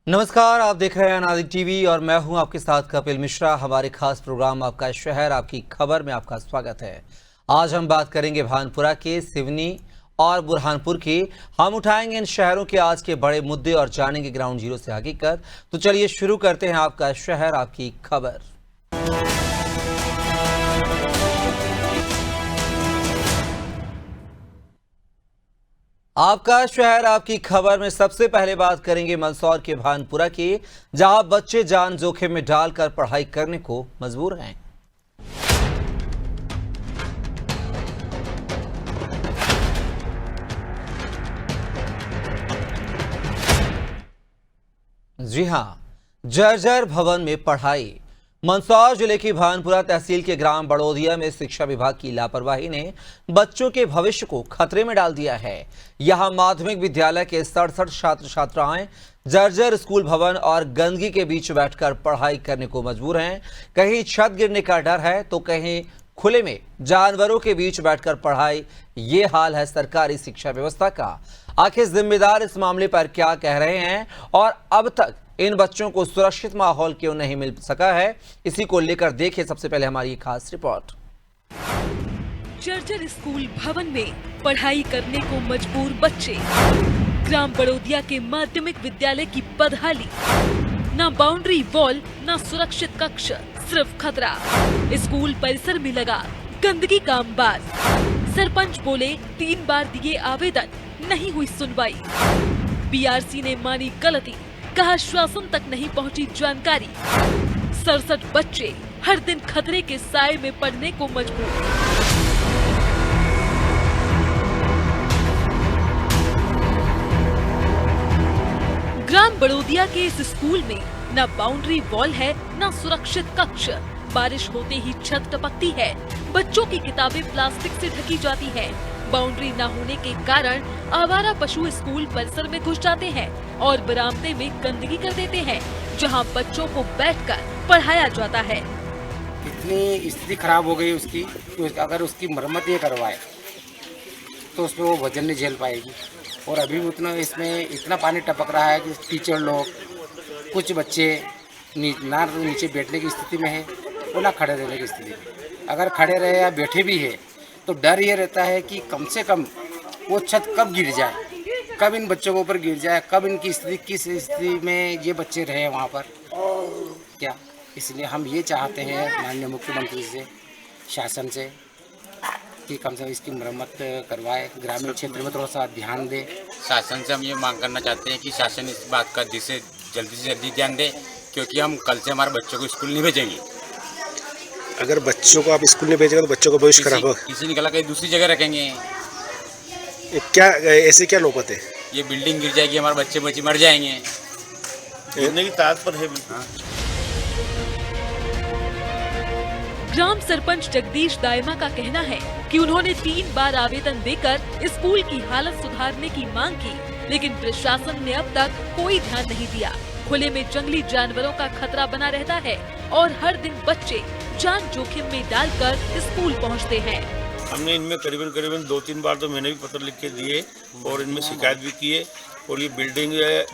नमस्कार, आप देख रहे हैं अनादि टीवी और मैं हूं आपके साथ कपिल मिश्रा। हमारे खास प्रोग्राम आपका शहर आपकी खबर में आपका स्वागत है। आज हम बात करेंगे भानपुरा के, सिवनी और बुरहानपुर की। हम उठाएंगे इन शहरों के आज के बड़े मुद्दे और जानेंगे ग्राउंड जीरो से हकीकत। तो चलिए शुरू करते हैं आपका शहर आपकी खबर। आपका शहर आपकी खबर में सबसे पहले बात करेंगे मंदसौर के भानपुरा की, जहां बच्चे जान जोखिम में डालकर पढ़ाई करने को मजबूर हैं। जी हां, जर्जर भवन में पढ़ाई। मंदसौर जिले की भानपुरा तहसील के ग्राम बड़ोदिया में शिक्षा विभाग की लापरवाही ने बच्चों के भविष्य को खतरे में डाल दिया है। यहां माध्यमिक विद्यालय के 67 छात्र छात्राएं जर्जर स्कूल भवन और गंदगी के बीच बैठकर पढ़ाई करने को मजबूर हैं। कहीं छत गिरने का डर है तो कहीं खुले में जानवरों के बीच बैठकर पढ़ाई। ये हाल है सरकारी शिक्षा व्यवस्था का। आखिर जिम्मेदार इस मामले पर क्या कह रहे हैं और अब तक इन बच्चों को सुरक्षित माहौल क्यों नहीं मिल सका है, इसी को लेकर देखिए सबसे पहले हमारी खास रिपोर्ट। जर्जर स्कूल भवन में पढ़ाई करने को मजबूर बच्चे। ग्राम बड़ोदिया के माध्यमिक विद्यालय की बदहाली। ना बाउंड्री वॉल, ना सुरक्षित कक्ष, सिर्फ खतरा। स्कूल परिसर में लगा गंदगी का अंबार। सरपंच बोले 3 बार दिए आवेदन, नहीं हुई सुनवाई। बीआरसी ने मानी गलती, कहा शासन तक नहीं पहुंची जानकारी। 67 बच्चे हर दिन खतरे के साए में पढ़ने को मजबूर। ग्राम बड़ोदिया के इस स्कूल में न बाउंड्री वॉल है, न सुरक्षित कक्ष। बारिश होते ही छत टपकती है। बच्चों की किताबें प्लास्टिक से ढकी जाती हैं। बाउंड्री न होने के कारण आवारा पशु स्कूल परिसर में घुस जाते हैं और बरामदे में गंदगी कर देते हैं, जहां बच्चों को बैठकर पढ़ाया जाता है। इतनी स्थिति खराब हो गई उसकी, तो अगर उसकी मरम्मत ये करवाए तो उसमें वो वजन नहीं झेल पाएगी। और अभी भी इसमें इतना पानी टपक रहा है कि टीचर लोग, कुछ बच्चे ना नीचे बैठने की स्थिति में है और ना खड़े रहने की स्थिति में। अगर खड़े रहे या बैठे भी है तो डर ये रहता है कि कम से कम वो छत कब गिर जाए, कब इन बच्चों के ऊपर गिर जाए, कब इनकी स्थिति किस स्थिति में ये बच्चे रहे वहाँ पर क्या। इसलिए हम ये चाहते हैं माननीय मुख्यमंत्री से, शासन से, कि कम से कम इसकी मरम्मत करवाए, ग्रामीण क्षेत्र में थोड़ा सा ध्यान दे। शासन से हम ये मांग करना चाहते हैं कि शासन इस बात का जल्दी से जल्दी ध्यान दे, क्योंकि हम कल से हमारे बच्चों को स्कूल नहीं भेजेंगे। अगर बच्चों को आप स्कूल नहीं भेजेंगे तो बच्चों का भविष्य खराब होगा। किसी निकला कहीं दूसरी जगह रखेंगे। क्या ऐसे क्या नौबत है? ये बिल्डिंग गिर जाएगी, हमारे बच्चे बच्चे मर जाएंगे। गिरने की ताकत है। ग्राम सरपंच जगदीश दायमा का कहना है कि उन्होंने 3 बार आवेदन देकर स्कूल की हालत सुधारने की मांग की, लेकिन प्रशासन ने अब तक कोई ध्यान नहीं दिया। खुले में जंगली जानवरों का खतरा बना रहता है और हर दिन बच्चे जान जोखिम में डालकर स्कूल पहुंचते हैं। हमने इनमें करीबन 2-3 बार तो मैंने भी पत्र लिख के दिए और इनमें शिकायत भी की है। और ये बिल्डिंग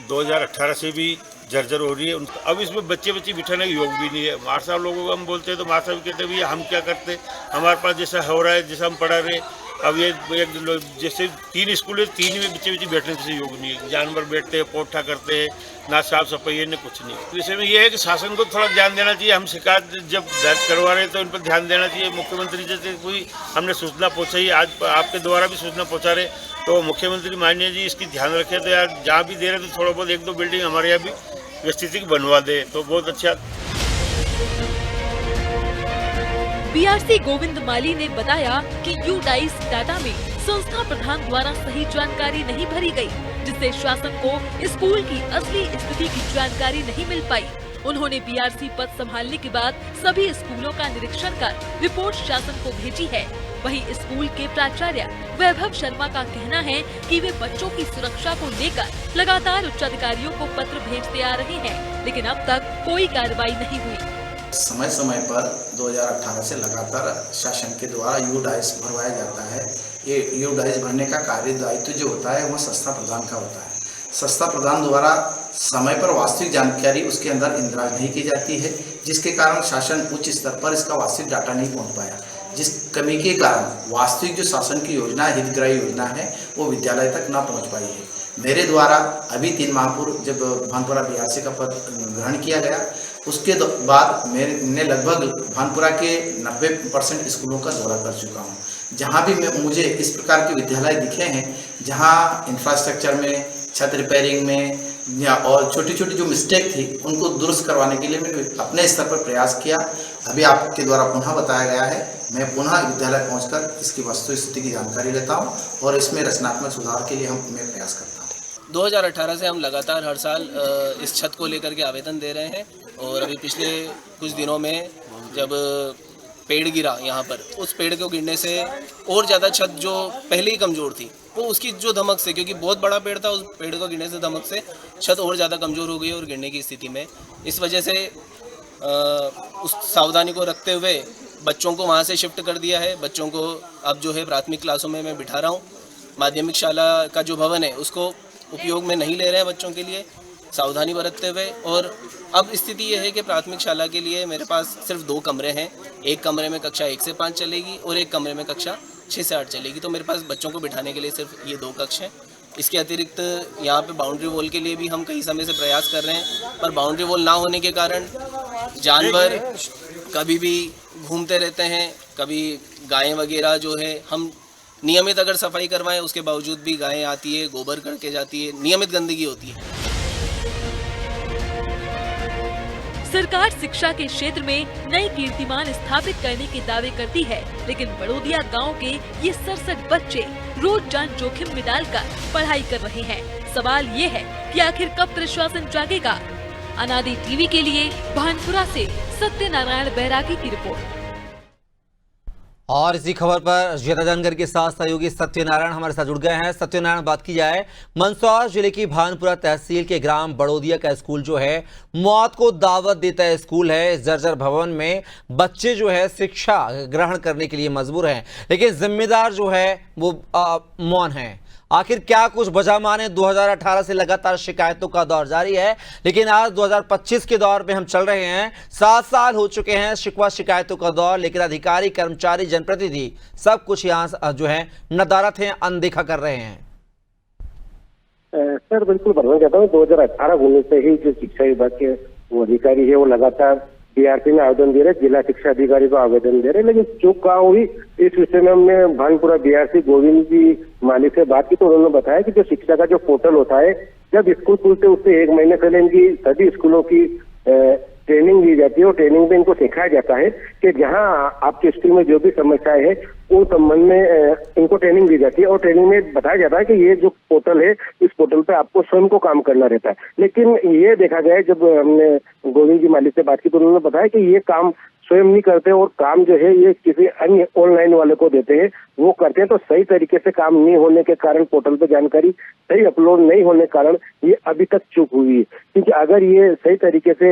2018 से भी जर्जर हो रही है। अब इसमें बच्चे बिठाने का योग भी नहीं है। मार साहब लोगों को हम बोलते हैं तो मार साहब कहते हैं भैया हम क्या करते, हमारे पास जैसा हो रहा है, जैसा हम पढ़ा रहे। अब ये जैसे 3 स्कूल है, 3 में बच्चे बैठने से योग नहीं है। जानवर बैठते हैं, पोठा करते हैं, ना साफ सफाई है, न कुछ नहीं। विषय में ये है कि शासन को थोड़ा ध्यान देना चाहिए। हम शिकायत जब दर्ज करवा रहे हैं तो इन पर ध्यान देना चाहिए। मुख्यमंत्री जैसे कोई हमने सूचना पहुँचाई, आज आपके द्वारा भी सूचना पहुँचा रहे, तो मुख्यमंत्री माननीय जी इसकी ध्यान रखें। तो यार जहाँ भी दे रहे तो थोड़ा बहुत 1-2 बिल्डिंग हमारे यहाँ भी व्यवस्थित बनवा दे तो बहुत अच्छा। बीआरसी गोविंद माली ने बताया कि यूडाइस डाटा में संस्था प्रधान द्वारा सही जानकारी नहीं भरी गई, जिससे शासन को स्कूल की असली स्थिति की जानकारी नहीं मिल पाई। उन्होंने बीआरसी पद संभालने के बाद सभी स्कूलों का निरीक्षण कर रिपोर्ट शासन को भेजी है। वहीं स्कूल के प्राचार्य वैभव शर्मा का कहना है कि वे बच्चों की सुरक्षा को लेकर लगातार उच्च अधिकारियों को पत्र भेजते आ रहे हैं, लेकिन अब तक कोई कार्रवाई नहीं हुई। समय समय पर 2018 से लगातार शासन के द्वारा यूडाइस भरवाया जाता है। ये यूडाइस भरने का कार्य दायित्व जो होता है वह संस्था प्रधान का होता है। संस्था प्रधान द्वारा समय पर वास्तविक जानकारी उसके अंदर इंदराज नहीं की जाती है, जिसके कारण शासन उच्च स्तर पर इसका वास्तविक डाटा नहीं पहुंच पाया, जिस कमी के कारण वास्तविक जो शासन की योजना है, हितग्राही योजना है, वो विद्यालय तक ना पहुंच पाई है। मेरे द्वारा अभी 3 माह पूर्व जब भानपुरा बीआरसी का पद ग्रहण किया गया, उसके बाद मैंने लगभग भानपुरा के 90% स्कूलों का दौरा कर चुका हूँ। जहाँ भी मुझे इस प्रकार के विद्यालय दिखे हैं, जहाँ इंफ्रास्ट्रक्चर में, छत रिपेयरिंग में या और छोटी छोटी जो मिस्टेक थी उनको दुरुस्त करवाने के लिए मैंने अपने स्तर पर प्रयास किया। अभी आपके द्वारा पुनः बताया गया है, मैं पुनः विद्यालय पहुंचकर इसकी वस्तु स्थिति की जानकारी लेता हूं और इसमें रचनात्मक सुधार के लिए मैं प्रयास करता हूं। 2018 से हम लगातार हर साल इस छत को लेकर के आवेदन दे रहे हैं और अभी पिछले कुछ दिनों में जब पेड़ गिरा यहाँ पर, उस पेड़ को गिरने से और ज़्यादा छत जो पहले ही कमज़ोर थी वो उसकी जो धमक से, क्योंकि बहुत बड़ा पेड़ था, उस पेड़ को गिरने से धमक से छत और ज़्यादा कमज़ोर हो गई और गिरने की स्थिति में। इस वजह से उस सावधानी को रखते हुए बच्चों को वहाँ से शिफ्ट कर दिया है। बच्चों को अब जो है प्राथमिक क्लासों में मैं बिठा रहा हूँ। माध्यमिक शाला का जो भवन है उसको उपयोग में नहीं ले रहे हैं बच्चों के लिए, सावधानी बरतते हुए। और अब स्थिति ये है कि प्राथमिक शाला के लिए मेरे पास सिर्फ 2 कमरे हैं। एक कमरे में कक्षा 1 से 5 चलेगी और एक कमरे में कक्षा 6 से 8 चलेगी। तो मेरे पास बच्चों को बिठाने के लिए सिर्फ ये 2 कक्ष हैं। इसके अतिरिक्त यहाँ पे बाउंड्री वॉल के लिए भी हम कई समय से प्रयास कर रहे हैं, पर बाउंड्री वॉल ना होने के कारण जानवर कभी भी घूमते रहते हैं। कभी गायें वगैरह जो है, हम नियमित अगर सफाई करवाएं उसके बावजूद भी गायें आती है, गोबर करके जाती है, नियमित गंदगी होती है। सरकार शिक्षा के क्षेत्र में नए कीर्तिमान स्थापित करने के दावे करती है, लेकिन बड़ोदिया गांव के ये 67 बच्चे रोज जान जोखिम में डालकर पढ़ाई कर रहे हैं। सवाल ये है कि आखिर कब प्रशासन जागेगा। अनादि टीवी के लिए भानपुरा से सत्यनारायण बैरागी की रिपोर्ट। और इसी खबर पर ज्यादा जानकारी के साथ सहयोगी सत्यनारायण हमारे साथ जुड़ गए हैं। सत्यनारायण, बात की जाए मंदसौर जिले की भानपुरा तहसील के ग्राम बड़ोदिया का स्कूल जो है मौत को दावत देता है स्कूल है। इस जर्जर भवन में बच्चे जो है शिक्षा ग्रहण करने के लिए मजबूर हैं, लेकिन जिम्मेदार जो है वो मौन है। आखिर क्या कुछ वजह माने। 2018 से लगातार शिकायतों का दौर जारी है, लेकिन आज 2025 के दौर में हम चल रहे हैं। 7 साल हो चुके हैं शिकवा शिकायतों का दौर, लेकिन अधिकारी, कर्मचारी, जनप्रतिनिधि सब कुछ यहाँ जो है नदारत है, अनदेखा कर रहे हैं। सर बिल्कुल बताना चाहता हूँ, 2018-19 से ही जो शिक्षा विभाग के वो अधिकारी है वो लगातार बीआरसी में आवेदन दे रहे, जिला शिक्षा अधिकारी को आवेदन दे रहे, लेकिन चूक कहाँ हुई इस विषय में हमने भानपुरा बीआरसी गोविंद जी माली से बात की तो उन्होंने बताया कि जो शिक्षा का जो पोर्टल होता है, जब स्कूल खुलते उससे 1 महीने पहले इनकी सभी स्कूलों की ट्रेनिंग दी जाती है और ट्रेनिंग में इनको सिखाया जाता है कि जहां आपके स्कूल में जो भी समस्याएं है उन संबंध में इनको ट्रेनिंग दी जाती है और ट्रेनिंग में बताया जाता है कि ये जो पोर्टल है इस पोर्टल पे आपको स्वयं को काम करना रहता है। लेकिन ये देखा गया जब हमने गोविंद जी मालिक से बात की तो उन्होंने बताया कि ये काम स्वयं नहीं करते और काम जो है ये किसी अन्य ऑनलाइन वाले को देते हैं, वो करते हैं। तो सही तरीके से काम नहीं होने के कारण, पोर्टल पे जानकारी सही अपलोड नहीं होने के कारण ये अभी तक चूक हुई है। क्योंकि अगर ये सही तरीके से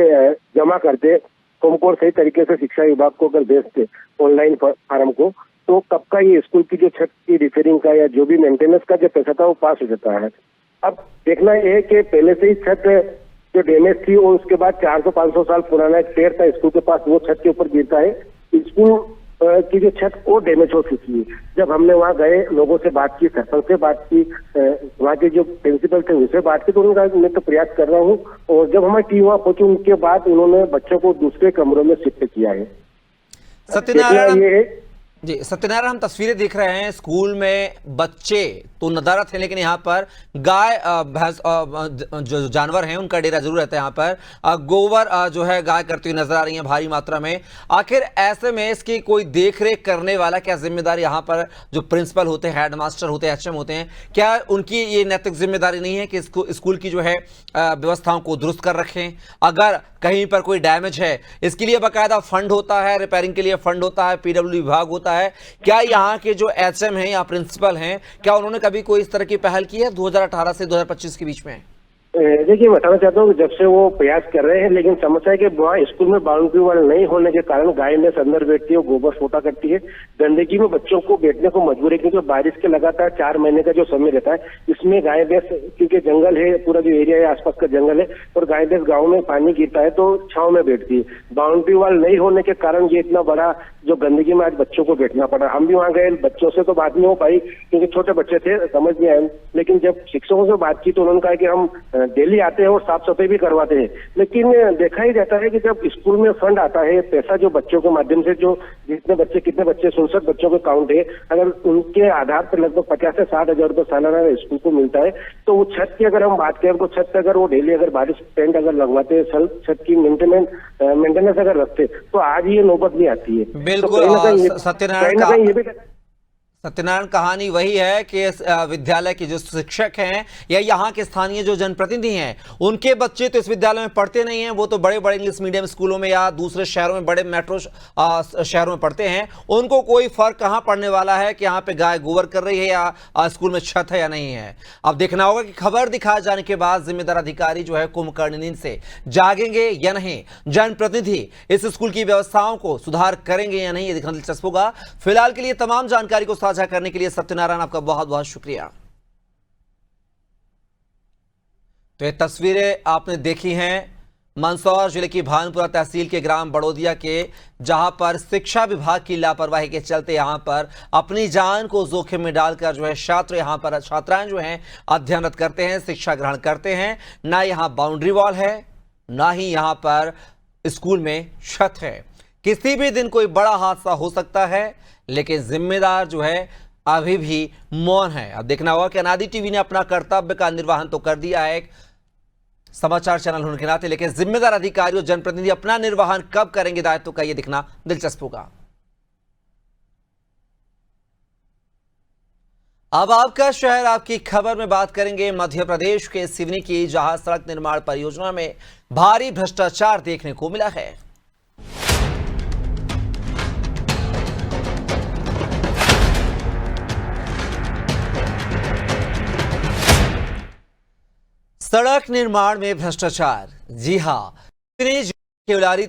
जमा करते फॉर्म को, सही तरीके से शिक्षा विभाग को अगर भेजते ऑनलाइन फार्म को, तो कब का ये स्कूल की जो छत की रिपेयरिंग का या जो भी मेंटेनेंस का जो पैसा था वो पास हो जाता है। अब देखना यह है कि पहले से ही छत जो डैमेज थी और उसके बाद 400-500 साल पुराना एक पेड़ था स्कूल के पास, वो छत के ऊपर गिरता है। स्कूल की जो छत और डैमेज हो चुकी है। जब हमने वहाँ गए, लोगों से बात की, सरपंच से बात की, वहाँ के जो प्रिंसिपल थे उनसे बात की, तो उन्होंने कहा मैं तो प्रयास कर रहा हूँ। और जब हमारी टीम वहाँ पहुंची उनके बाद उन्होंने बच्चों को दूसरे कमरों में शिफ्ट किया है। सत्यनारायण ये जी, सत्यनारायण, हम तस्वीरें देख रहे हैं स्कूल में बच्चे तो नदारत हैं, लेकिन यहाँ पर गाय भैंस जो जानवर हैं उनका डेरा जरूर रहता है। यहाँ पर गोबर जो है गाय करती हुई नजर आ रही है भारी मात्रा में। आखिर ऐसे में इसकी कोई देख रेख करने वाला, क्या जिम्मेदारी यहाँ पर जो प्रिंसिपल होते हैं, हेडमास्टर होते हैं, एचएम होते हैं, क्या उनकी ये नैतिक जिम्मेदारी नहीं है कि स्कूल की जो है व्यवस्थाओं को दुरुस्त कर रखें? अगर कहीं पर कोई डैमेज है, इसके लिए बाकायदा फंड होता है, रिपेयरिंग के लिए फंड होता है, पीडब्ल्यू विभाग होता है। क्या यहाँ के जो एचएम हैं या प्रिंसिपल हैं, क्या उन्होंने कभी कोई इस तरह की पहल की है 2018 से 2025 के बीच में? देखिए, बताना चाहता हूँ कि जब से वो प्रयास कर रहे हैं, लेकिन समस्या है कि वहाँ स्कूल में बाउंड्री वॉल नहीं होने के कारण गाय में अंदर बैठती है, गोबर फोटा करती है, गंदगी में बच्चों को बैठने को मजबूर है, क्योंकि बारिश के लगातार 4 महीने का जो समय रहता है, इसमें गाय भैंस, क्योंकि जंगल है, पूरा जो एरिया है आसपास का जंगल है, और गाय भैंस गाँव में पानी गिरता है तो छांव में बैठती है। बाउंड्री वॉल नहीं होने के कारण ये इतना बड़ा जो गंदगी में आज बच्चों को बैठना पड़ा। हम भी वहाँ गए, बच्चों से तो बात नहीं हो पाई क्योंकि छोटे बच्चे थे, समझ नहीं आए, लेकिन जब शिक्षकों से बात की तो उन्होंने कहा कि हम डेली आते हैं और साफ सफाई भी करवाते हैं, लेकिन देखा ही जाता है कि जब स्कूल में फंड आता है, पैसा जो बच्चों के माध्यम से, जो जितने बच्चे कितने बच्चे 67 बच्चों के काउंट है, अगर उनके आधार पर लगभग 50 से 60 हजार रुपये सालाना स्कूल को मिलता है, तो वो छत की अगर हम बात करें तो छत पर अगर वो डेली अगर बारिश पेंट अगर लगवाते, छत की मेंटेनेंस अगर रखते तो आज ये नौबत नहीं आती है। बिल्कुल सत्यनारायण, कहानी वही है कि विद्यालय के जो शिक्षक हैं या यहाँ के स्थानीय जो जनप्रतिनिधि हैं, उनके बच्चे तो इस विद्यालय में पढ़ते नहीं हैं, वो तो बड़े बड़े इंग्लिश मीडियम स्कूलों में या दूसरे शहरों में, बड़े मेट्रो शहरों में पढ़ते हैं। उनको कोई फर्क कहाँ पड़ने वाला है कि यहाँ पे गाय गोबर कर रही है या स्कूल में छत है या नहीं है। अब देखना होगा कि खबर दिखाए जाने के बाद जिम्मेदार अधिकारी जो है कुंभकर्ण नींद से जागेंगे या नहीं, जनप्रतिनिधि इस स्कूल की व्यवस्थाओं को सुधार करेंगे या नहीं, ये देखना दिलचस्प होगा। फिलहाल के लिए तमाम जानकारी को साझा करने के लिए सत्यनारायण आपका बहुत बहुत शुक्रिया। तो ये तस्वीरें आपने देखी हैं मंदसौर जिले की भानपुरा तहसील के ग्राम बड़ोदिया के, जहां पर शिक्षा विभाग की लापरवाही के चलते यहां पर अपनी जान को जोखिम में डालकर जो है छात्र यहां पर छात्राएं जो हैं अध्ययनरत करते हैं, शिक्षा ग्रहण करते हैं। ना यहां बाउंड्री वॉल है, ना ही यहां पर स्कूल में छत है। किसी भी दिन कोई बड़ा हादसा हो सकता है, लेकिन जिम्मेदार जो है अभी भी मौन है। अब देखना होगा कि अनादि टीवी ने अपना कर्तव्य का निर्वहन तो कर दिया है एक समाचार चैनल होने के नाते, लेकिन जिम्मेदार अधिकारी और जनप्रतिनिधि अपना निर्वहन कब करेंगे दायित्व का, यह दिखना दिलचस्प होगा। अब आपका शहर आपकी खबर में बात करेंगे मध्य प्रदेश के सिवनी की, जहां सड़क निर्माण परियोजना में भारी भ्रष्टाचार देखने को मिला है। सड़क निर्माण में भ्रष्टाचार, जी हां, केवलारी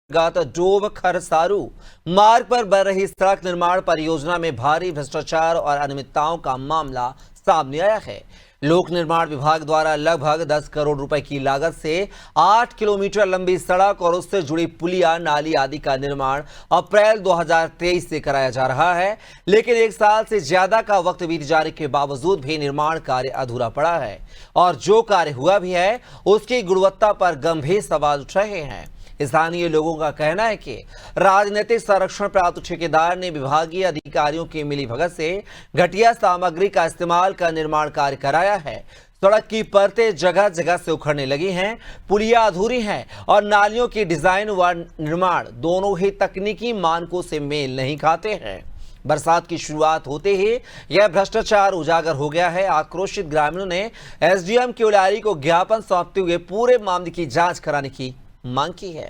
डोब खरसारू मार्ग पर बन रही सड़क निर्माण परियोजना में भारी भ्रष्टाचार और अनियमितताओं का मामला सामने आया है। लोक निर्माण विभाग द्वारा लगभग 10 करोड़ रुपए की लागत से 8 किलोमीटर लंबी सड़क और उससे जुड़ी पुलिया, नाली आदि का निर्माण अप्रैल 2023 से कराया जा रहा है, लेकिन 1 साल से ज्यादा का वक्त बीत जाने के बावजूद भी निर्माण कार्य अधूरा पड़ा है और जो कार्य हुआ भी है उसकी गुणवत्ता पर गंभीर सवाल उठ रहे हैं। स्थानीय लोगों का कहना है कि राजनीतिक संरक्षण प्राप्त ठेकेदार ने विभागीय अधिकारियों की मिलीभगत से घटिया सामग्री का इस्तेमाल कर निर्माण कार्य कराया है। सड़क की परतें जगह जगह से उखड़ने लगी हैं, पुलिया अधूरी हैं और नालियों की डिजाइन व निर्माण दोनों ही तकनीकी मानकों से मेल नहीं खाते हैं। बरसात की शुरुआत होते ही यह भ्रष्टाचार उजागर हो गया है। आक्रोशित ग्रामीणों ने एसडीएम केवलारी को ज्ञापन सौंपते हुए पूरे मामले की जांच कराने की मांग की है।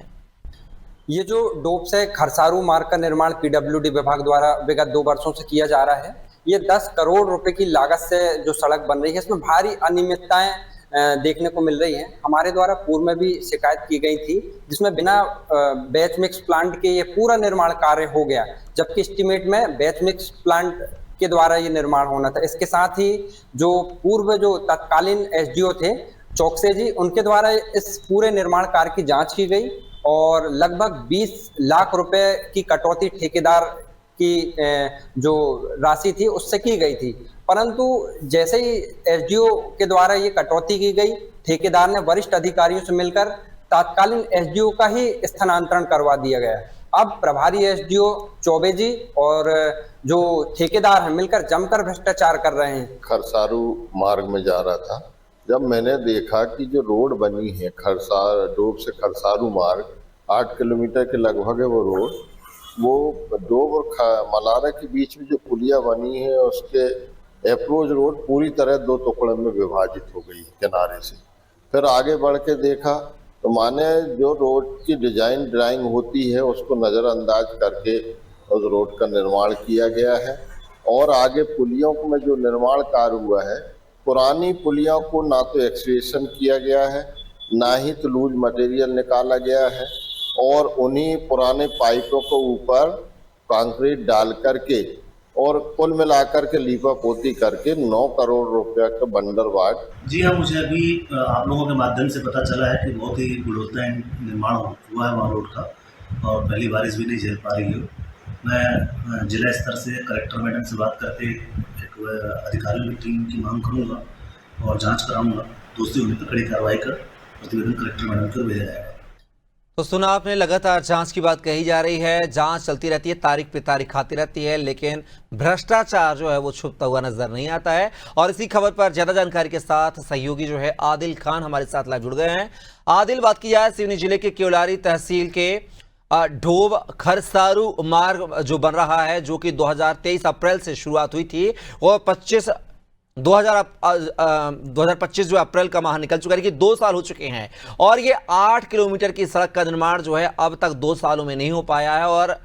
ये जो डोब से खरसारू मार्ग का निर्माण पीडब्ल्यूडी विभाग द्वारा विगत 2 वर्षों से किया जा रहा है, ये 10 करोड़ रुपए की लागत से जो सड़क बन रही है, इसमें भारी अनियमितताएं देखने को मिल रही हैं। हमारे द्वारा पूर्व में भी शिकायत की गई थी, जिसमें बिना बैच मिक्स प्लांट के ये पूरा निर्माण कार्य हो गया, जबकि एस्टीमेट में बैच मिक्स प्लांट के द्वारा ये निर्माण होना था। इसके साथ ही जो पूर्व जो तत्कालीन एसडीओ थे चौकसे जी, उनके द्वारा इस पूरे निर्माण कार्य की जांच की गई और लगभग 20 लाख रुपए की कटौती ठेकेदार की जो राशि थी उससे की गई थी। परंतु जैसे ही एसडीओ के द्वारा ये कटौती की गई, ठेकेदार ने वरिष्ठ अधिकारियों से मिलकर तत्कालीन एसडीओ का ही स्थानांतरण करवा दिया गया। अब प्रभारी एसडीओ चौबे जी और जो ठेकेदार हैं मिलकर जमकर भ्रष्टाचार कर रहे हैं। खरसारू मार्ग में जा रहा था, जब मैंने देखा कि जो रोड बनी है डोब से खरसारू मार्ग 8 किलोमीटर के लगभग है वो रोड, वो डोब और मलारा के बीच में जो पुलिया बनी है उसके अप्रोच रोड पूरी तरह 2 टुकड़ों में विभाजित हो गई किनारे से। फिर आगे बढ़ के देखा तो माने जो रोड की डिजाइन ड्राइंग होती है उसको नज़रअंदाज करके उस रोड का निर्माण किया गया है और आगे पुलियों में जो निर्माण कार्य हुआ है पुरानी पुलियों को ना तो एक्सकेवेशन किया गया है, ना ही तो लूज मटेरियल निकाला गया है, और उन्हीं पुराने पाइपों को ऊपर कंक्रीट डाल करके और कुल मिलाकर के लीपा पोती करके 9 करोड़ रुपया का बंडर वार्ड। जी हाँ, मुझे अभी आप लोगों के माध्यम से पता चला है कि बहुत ही गुणवत्ताहीन निर्माण हुआ है वहाँ रोड का, और पहली बारिश भी नहीं झेल पा रही है। मैं जिला स्तर से कलेक्टर मैडम से बात करके एक अधिकारियों की टीम की मांग करूँगा और जांच कराऊँगा। दोषी होने पर कड़ी कार्रवाई कर प्रतिवेदन कलेक्टर मैडम को भेजा जाएगा। तो सुना आपने, लगातार जांच की बात कही जा रही है, जांच चलती रहती है, तारीख पे तारीख आती रहती है, लेकिन भ्रष्टाचार जो है वो छुपता हुआ नजर नहीं आता है। और इसी खबर पर ज्यादा जानकारी के साथ सहयोगी जो है आदिल खान हमारे साथ लाइव जुड़ गए हैं। आदिल, बात की जाए सिवनी जिले के केवलारी तहसील के ढोब खरसारू मार्ग जो बन रहा है, जो कि 2023 अप्रैल से शुरुआत हुई थी और 2025 जो अप्रैल का माह निकल चुका है कि 2 साल हो चुके हैं, और ये 8 किलोमीटर की सड़क का निर्माण जो है अब तक 2 सालों में नहीं हो पाया है। और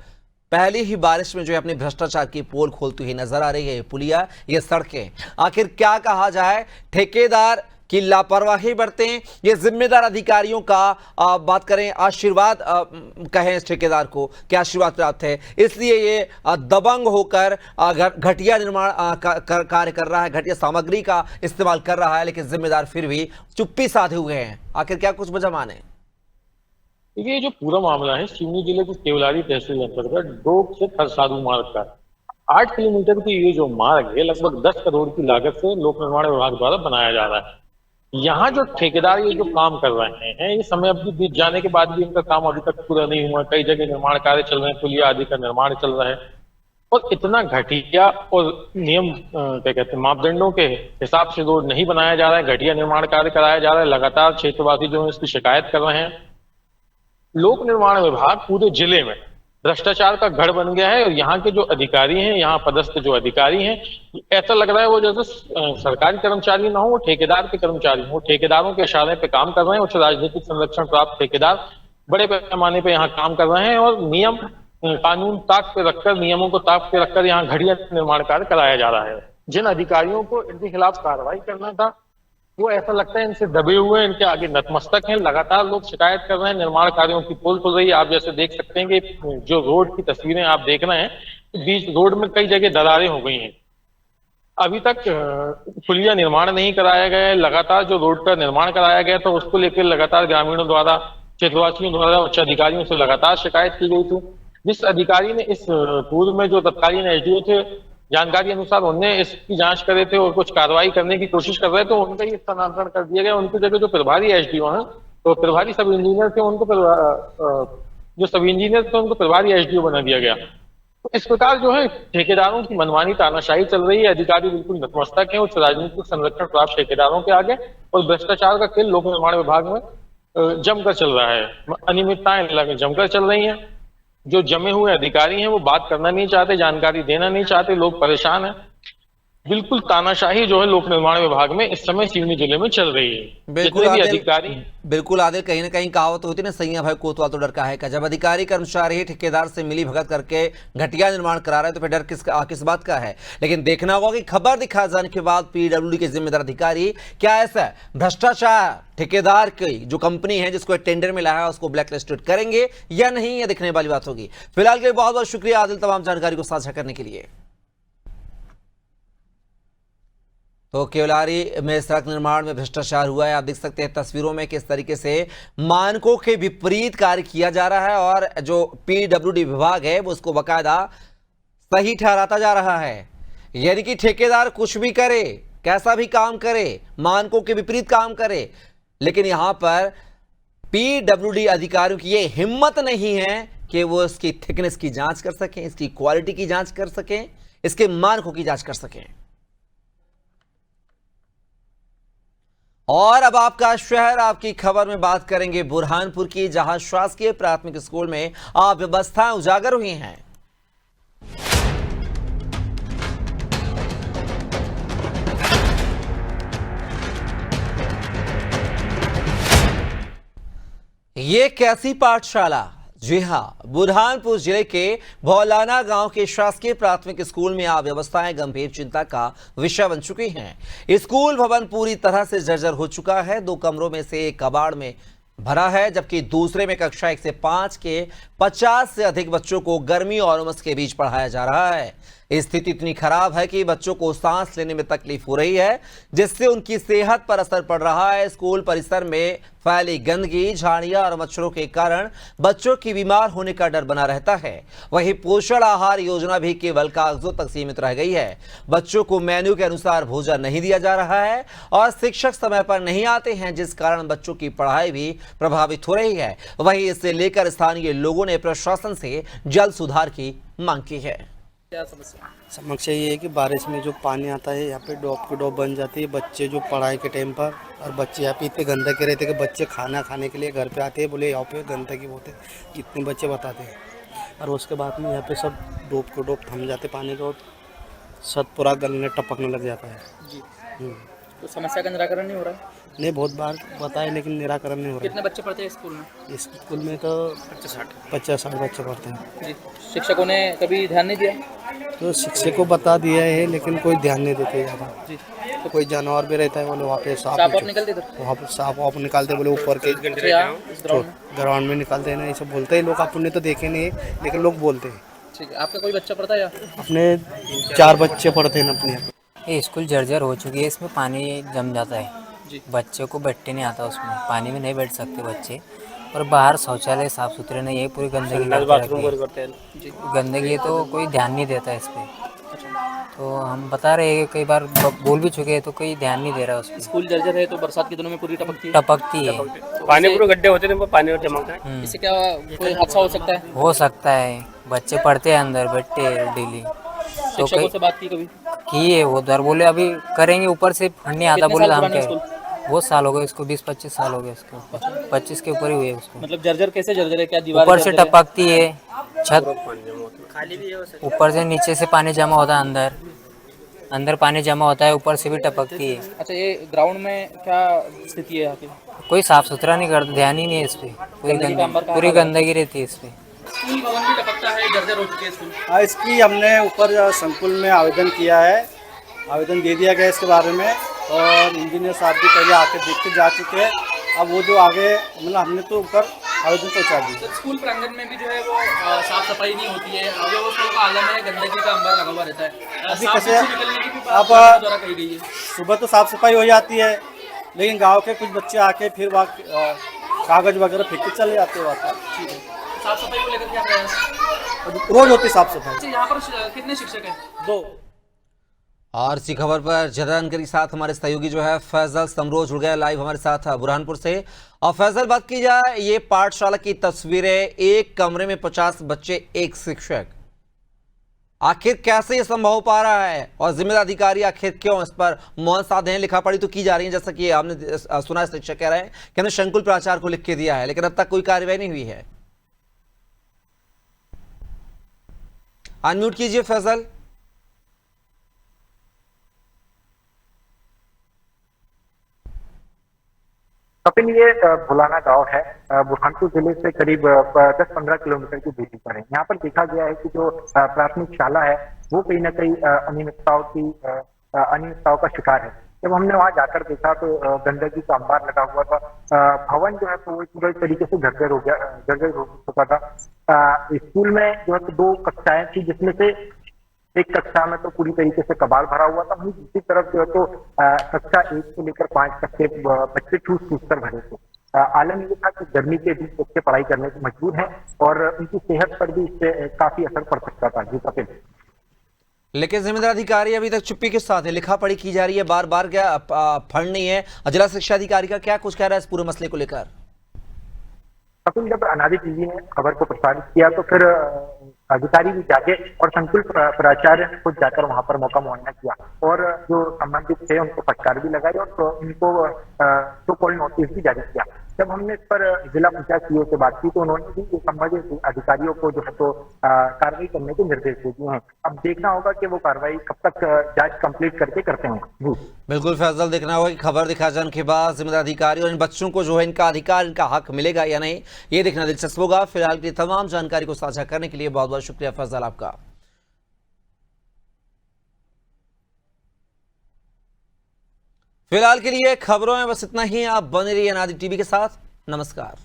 पहली ही बारिश में जो है अपने भ्रष्टाचार की पोल खोलती हुई नजर आ रही है ये पुलिया, ये सड़कें। आखिर क्या कहा जाए, ठेकेदार की लापरवाही बरतें, ये जिम्मेदार अधिकारियों का बात करें, आशीर्वाद कहें इस ठेकेदार को, क्या आशीर्वाद प्राप्त है, इसलिए ये दबंग होकर घटिया निर्माण कार्य कर रहा है, घटिया सामग्री का इस्तेमाल कर रहा है, लेकिन जिम्मेदार फिर भी चुप्पी साधे हुए हैं। आखिर क्या कुछ वजह माने? देखिए, ये जो पूरा मामला है सिवनी जिले के केवलारी तहसील अंतर्गत डोब से खरसारू मार्ग का 8 किलोमीटर की ये जो मार्ग है लगभग 10 करोड़ की लागत से लोक निर्माण विभाग द्वारा बनाया जा रहा है। यहाँ जो ठेकेदार ये जो काम कर रहे हैं, ये समय अवधि बीत जाने के बाद भी इनका काम अभी तक पूरा नहीं हुआ। कई जगह निर्माण कार्य चल रहे हैं, पुलिया आदि का निर्माण चल रहा है, और इतना घटिया और नियम क्या कहते हैं मापदंडों के हिसाब से रोड नहीं बनाया जा रहा है, घटिया निर्माण कार्य कराया जा रहा है। लगातार क्षेत्रवासी जो है इसकी शिकायत कर रहे हैं। लोक निर्माण विभाग पूरे जिले में भ्रष्टाचार का गढ़ बन गया है, और यहाँ के जो अधिकारी हैं, यहाँ पदस्थ जो अधिकारी हैं, ऐसा लग रहा है वो जैसे सरकारी कर्मचारी ना हो, वो ठेकेदार के कर्मचारी हो, ठेकेदारों के इशारे पे काम कर रहे हैं। उच्च राजनीतिक संरक्षण प्राप्त ठेकेदार बड़े पैमाने पे यहाँ काम कर रहे हैं, और नियम कानून ताक पे रखकर, नियमों को ताक पे रखकर यहाँ घटिया निर्माण कार्य कराया जा रहा है। जिन अधिकारियों को इनके खिलाफ कार्रवाई करना था, वो ऐसा लगता है इनसे दबे हुए, इनके आगे नतमस्तक हैं। लगातार लोग शिकायत कर रहे हैं, निर्माण कार्यों की पोल खुल रही है। आप जैसे देख सकते हैं कि जो रोड की तस्वीरें आप देख रहे हैं, बीच रोड में कई जगह दरारें हो गई हैं। अभी तक पुलिया निर्माण नहीं कराया गया है। लगातार जो रोड का निर्माण कराया गया था उसको लेकर लगातार ग्रामीणों द्वारा, क्षेत्रवासियों द्वारा उच्च अधिकारियों से लगातार शिकायत की गई थी। जिस अधिकारी ने इस पूर्व में जो तत्कालीन एसडीओ थे, जानकारी अनुसार उनने इसकी जांच करे थे और कुछ कार्रवाई करने की कोशिश कर रहे थे, तो उनका ही स्थानांतरण कर दिया गया। उनकी जगह जो प्रभारी एसडीओ हैं, तो प्रभारी सब इंजीनियर थे, उनको जो सब इंजीनियर थे उनको प्रभारी एसडीओ बना दिया गया। तो इस प्रकार जो है ठेकेदारों की मनमानी तानाशाही चल रही है। अधिकारी बिल्कुल नतमस्तक है उच्च राजनीतिक संरक्षण प्राप्त ठेकेदारों के आगे, और भ्रष्टाचार का खेल लोक निर्माण विभाग में जमकर चल रहा है। अनियमितताएं जमकर चल रही हैं। जो जमे हुए अधिकारी हैं वो बात करना नहीं चाहते, जानकारी देना नहीं चाहते, लोग परेशान हैं। बिल्कुल तानाशाही जो है लोक निर्माण विभाग में इस समय सिवनी जिले में चल रही है। बिल्कुल अधिकारी, बिल्कुल आदिल, कहीं ना कहीं कहावत होती है ना, सैया भाई कोतवाल तो डर का है का। जब अधिकारी कर्मचारी ठेकेदार से मिली भगत करके घटिया निर्माण करा रहे हैं तो फिर डर किस बात का है। लेकिन देखना होगा कि खबर दिखाए जाने के बाद पीडब्ल्यूडी के जिम्मेदार अधिकारी क्या ऐसा भ्रष्टाचार ठेकेदार की जो कंपनी है जिसको टेंडर मिला है उसको ब्लैकलिस्टेड करेंगे या नहीं, यह देखने वाली बात होगी। फिलहाल के लिए बहुत बहुत शुक्रिया आदिल तमाम जानकारी को साझा करने के लिए। तो केवलारी में सड़क निर्माण में भ्रष्टाचार हुआ है। आप देख सकते हैं तस्वीरों में किस तरीके से मानकों के विपरीत कार्य किया जा रहा है, और जो पीडब्ल्यूडी विभाग है वो उसको बाकायदा सही ठहराता जा रहा है। यानी कि ठेकेदार कुछ भी करे, कैसा भी काम करे, मानकों के विपरीत काम करे, लेकिन यहां पर पीडब्ल्यूडी अधिकारियों की ये हिम्मत नहीं है कि वो इसकी थिकनेस की जांच कर सकें, इसकी क्वालिटी की जांच कर सकें, इसके मानकों की जांच कर सकें। और अब आपका शहर आपकी खबर में बात करेंगे बुरहानपुर की, जहां शासकीय प्राथमिक स्कूल में अव्यवस्थाएं उजागर हुई हैं। ये कैसी पाठशाला जी हाँ, बुरहानपुर जिले के भौलाना गांव के शासकीय प्राथमिक स्कूल में अव्यवस्थाएं गंभीर चिंता का विषय बन चुकी हैं। स्कूल भवन पूरी तरह से जर्जर हो चुका है। 2 कमरों में से एक कबाड़ में भरा है, जबकि दूसरे में कक्षा 1 से 5 के 50 से अधिक बच्चों को गर्मी और उमस के बीच पढ़ाया जा रहा है। स्थिति इतनी खराब है कि बच्चों को सांस लेने में तकलीफ हो रही है, जिससे उनकी सेहत पर असर पड़ रहा है। स्कूल परिसर में फैली गंदगी, झाड़ियां और मच्छरों के कारण बच्चों की बीमार होने का डर बना रहता है। वहीं पोषण आहार योजना भी केवल कागजों तक सीमित रह गई है। बच्चों को मेन्यू के अनुसार भोजन नहीं दिया जा रहा है और शिक्षक समय पर नहीं आते हैं, जिस कारण बच्चों की पढ़ाई भी प्रभावित हो रही है। वहीं इसे लेकर स्थानीय लोगों ने प्रशासन से जल्द सुधार की मांग की है। क्या समस्या ये है कि बारिश में जो पानी आता है यहाँ पे डॉप की डॉप बन जाती है। बच्चे जो पढ़ाई के टाइम पर, और बच्चे यहाँ पे इतने गंदगी रहते हैं कि बच्चे खाना खाने के लिए घर पे आते हैं, बोले यहाँ पे गंदगी बहुत है, इतने बच्चे बताते हैं। और उसके बाद में यहाँ पे सब डॉप को डॉप थम जाते पानी को, छत पूरा गलने टपकने लग जाता है जी। तो समस्या का निराकरण नहीं हो रहा है? नहीं, बहुत बार बताए लेकिन निराकरण नहीं हो रहा। कितने बच्चे पढ़ते हैं स्कूल में? इस स्कूल में तो 50-60 बच्चे पढ़ते हैं जी। शिक्षकों ने कभी ध्यान नहीं दिया? तो शिक्षक को बता दिया है लेकिन कोई ध्यान नहीं देते ज़्यादा जी। तो कोई जानवर भी रहता है, बोले वहाँ पे सांप निकलते, वहाँ पे सांप निकालते, बोले ऊपर के ग्राउंड में निकालते हैं ना, ये सब बोलते हैं लोग। आपने तो देखे नहीं लेकिन लोग बोलते हैं। ठीक है, आपका कोई बच्चा पढ़ता है? अपने 4 बच्चे पढ़ते हैं अपने। ये स्कूल जर्जर हो चुकी है, इसमें पानी जम जाता है जी। बच्चों को बैठने नहीं आता, उसमें पानी में नहीं बैठ सकते बच्चे। और बाहर शौचालय साफ सुथरे नहीं है, पूरी गंदगी गंदगी है, तो कोई ध्यान नहीं देता इस पर। तो हम बता रहे हैं, कई बार बोल भी चुके हैं, तो कोई ध्यान नहीं दे रहा उस पर। स्कूल जर्जर है तो बरसात के दिनों में पूरी टपकती है। तो पानी पूरे गड्ढे होते हैं, पानी जमता है। इससे क्या कोई हादसा हो सकता है? हो सकता है, बच्चे पढ़ते हैं अंदर, बैठते हैं डेली। तो शिक्षकों से बात की कभी? की है, वो दर बोले अभी करेंगे, ऊपर से फंड नहीं आता, बोले हम क्या। बहुत साल हो गए इसको, 20-25 साल हो गए इसको, 25 के ऊपर ही हुए उसको। मतलब जर्जर कैसे जर्जर है? क्या दीवार ऊपर से टपकती है, छत ऊपर से नीचे से पानी जमा होता है, अंदर पानी जमा होता है, ऊपर से भी टपकती है। अच्छा, ये ग्राउंड में क्या स्थिति है यहाँ की? कोई साफ सुथरा नहीं करता, ध्यान ही नहीं है इस पे, पूरी गंदगी रहती है इस पे। स्कूल भवन भी टपकता है, जर्जर हो चुके हैं स्कूल। हाँ, इसकी हमने ऊपर संकुल में आवेदन किया है, आवेदन दे दिया गया इसके बारे में, और इंजीनियर साहब भी पहले आके देख के जा चुके हैं। अब वो जो आगे मतलब हमने तो ऊपर आवेदन पहुँचा दी। तो स्कूल प्रांगण में भी जो है वो साफ सफाई नहीं होती है, अव्यवस्था का आलम है, गंदगी का अंबर लगा हुआ रहता है। अभी कैसे अब सुबह तो साफ सफाई हो जाती है, लेकिन गाँव के कुछ बच्चे आके फिर वहाँ कागज वगैरह फेंक के चले जाते हैं वहाँ। ठीक है, साफ सफाई को लेकर क्या प्रयास? रोज होती साफ सफाई। यहाँ पर कितने शिक्षक हैं? 2। और इसी खबर पर ज्यादा जानकारी के साथ हमारे सहयोगी जो है फैजल समरोज जुड़ गया लाइव हमारे साथ बुरहानपुर से। और फैजल, बात की जाए ये पाठशाला की तस्वीरें, एक कमरे में 50 बच्चे, एक शिक्षक, आखिर कैसे ये संभव हो पा रहा है और जिम्मेदार अधिकारी आखिर क्यों इस पर मौन साधे हैं? लिखा पढ़ी तो की जा रही है, जैसा कि हमने सुना है, शिक्षक कह रहे हैं कि हमने संकुल प्राचार्य को लिख के दिया है, लेकिन अब तक कोई कार्रवाई नहीं हुई है। अनम्यूट कीजिए फैजल। कपिल, ये भुलाना गांव है, बुरहानपुर जिले से करीब 10-15 किलोमीटर की दूरी पर है। यहाँ पर देखा गया है कि जो प्राथमिक शाला है वो कहीं ना कहीं अनियमितताओं का शिकार है। जब हमने वहां जाकर देखा तो गंदगी का अंबार लगा हुआ था, भवन जो है तो वो पूरी तरीके से जर्जर हो चुका था। स्कूल में जो है तो 2 कक्षाएं थी, जिसमें से एक कक्षा में तो पूरी तरीके से कबाड़ भरा हुआ था, वहीं दूसरी तरफ जो है तो कक्षा 1 से लेकर 5 तक के बच्चे ठूस कर भरे थे। आलम ये था कि गर्मी के बीच बच्चे पढ़ाई करने को मजबूर हैं और उनकी सेहत पर भी इससे काफी असर पड़ सकता था। जी कपिल, लेकिन जिम्मेदार अधिकारी अभी तक चुप्पी के साथ है, लिखा पढ़ी की जा रही है, बार बार क्या फंड नहीं है। जिला शिक्षा अधिकारी का क्या कुछ कह रहा है इस पूरे मसले को लेकर? कपिल, जब अनादि टीवी ने खबर को प्रसारित किया तो फिर अधिकारी भी जागे और संकुल प्राचार्य ने खुद जाकर वहां पर मौका मुआयना किया और जो संबंधित थे उनको फटकार भी लगाई और उनको तो कॉल नोटिस भी जारी किया। जब हमने इस पर जिला पंचायत सीईओ से बात की तो उन्होंने भी संबंधित अधिकारियों को जो है तो कार्रवाई करने के निर्देश दे दिए हैं। अब देखना होगा कि वो कार्रवाई कब तक जांच कंप्लीट करके करते हैं। बिल्कुल फैजल, देखना होगा कि खबर दिखा जाने के बाद जिम्मेदार अधिकारी और इन बच्चों को जो है इनका अधिकार, इनका हक मिलेगा या नहीं, ये देखना दिलचस्प होगा। फिलहाल की तमाम जानकारी को साझा करने के लिए बहुत बहुत शुक्रिया फैजल आपका। फिलहाल के लिए खबरों में बस इतना ही। आप बने रहिए अनादि टीवी के साथ। नमस्कार।